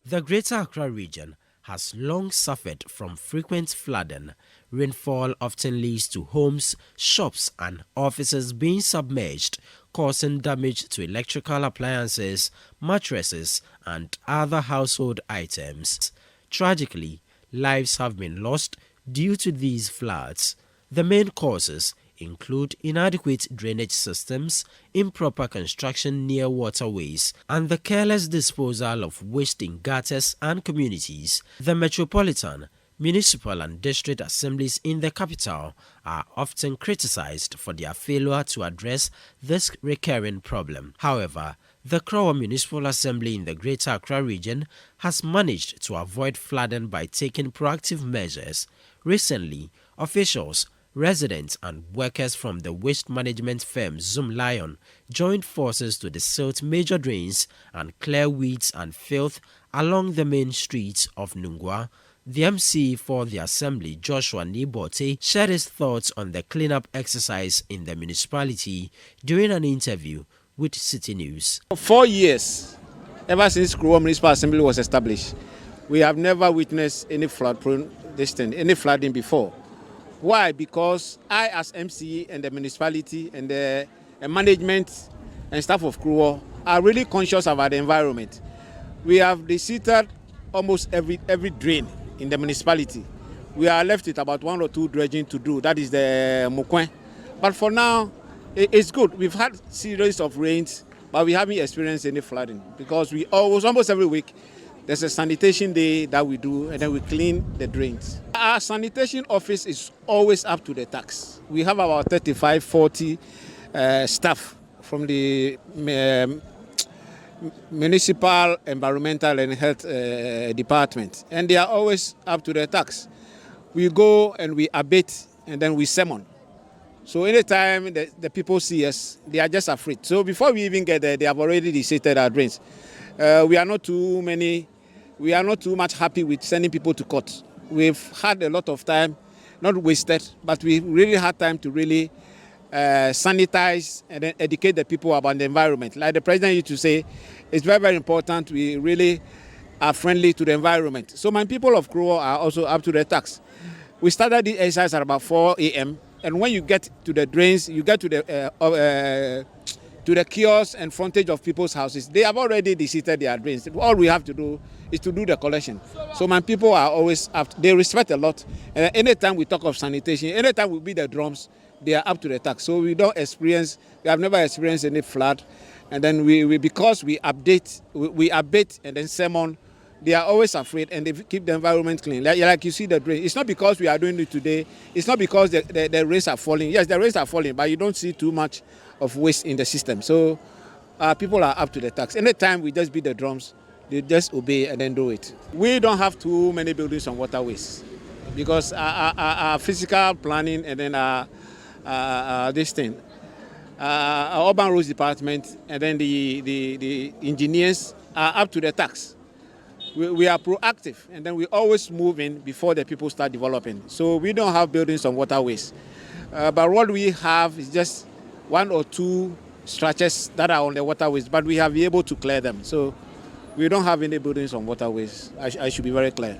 The Greater Accra region has long suffered from frequent flooding. Rainfall often leads to homes, shops and offices being submerged, causing damage to electrical appliances, mattresses and other household items. Tragically, lives have been lost due to these floods. The main causes include inadequate drainage systems, improper construction near waterways, and the careless disposal of waste in gutters and communities. The metropolitan, municipal and district assemblies in the capital are often criticized for their failure to address this recurring problem. However, the Krowor Municipal Assembly in the Greater Accra region has managed to avoid flooding by taking proactive measures. Recently, officials, residents and workers from the waste management firm Zoom Lion joined forces to desilt major drains and clear weeds and filth along the main streets of Nungwa. The MC for the assembly, Joshua Nibote, shared his thoughts on the cleanup exercise in the municipality during an interview with Citi News. For 4 years, ever since Krowor Municipal Assembly was established, we have never witnessed any any flooding before. Why? Because I, as MC and the municipality and the management and staff of Krowor are really conscious about the environment. We have desilted almost every drain in the municipality. We are left with about 1 or 2 dredging to do. That is the Mukwen. But for now, it's good. We've had series of rains, but we haven't experienced any flooding because almost every week there's a sanitation day that we do, and then we clean the drains. Our sanitation office is always up to the task. We have about 35, 40 staff from the municipal, environmental and health department, and they are always up to the task. We go and we abate, and then we summon. So anytime the people see us, they are just afraid. So before we even get there, they have already desilted our drains. We are not too much happy with sending people to court. We've had a lot of time, not wasted, but we really had time to really sanitize and then educate the people about the environment. Like the president used to say, it's very, very important we really are friendly to the environment. So my people of Krowor are also up to the task. We started the exercise at about 4 a.m. and when you get to the drains, you get to the kiosks and frontage of people's houses. They have already desilted their drains. All we have to do is to do the collection. So my people are always up. They respect a lot. And anytime we talk of sanitation, anytime we beat the drums, they are up to the task. So we have never experienced any flood. And then because we abate and then summon, they are always afraid and they keep the environment clean. Like you see the drain. It's not because we are doing it today. It's not because the rains are falling. Yes, the rains are falling, but you don't see too much of waste in the system. So people are up to the task. Anytime we just beat the drums, they just obey and then do it. We don't have too many buildings on waterways because our physical planning and then our urban roads department and then the engineers are up to the task. We are proactive and then we always move in before the people start developing. So we don't have buildings on waterways. But what we have is just 1 or 2 stretches that are on the waterways, but we have been able to clear them. So we don't have any buildings on waterways. I should be very clear.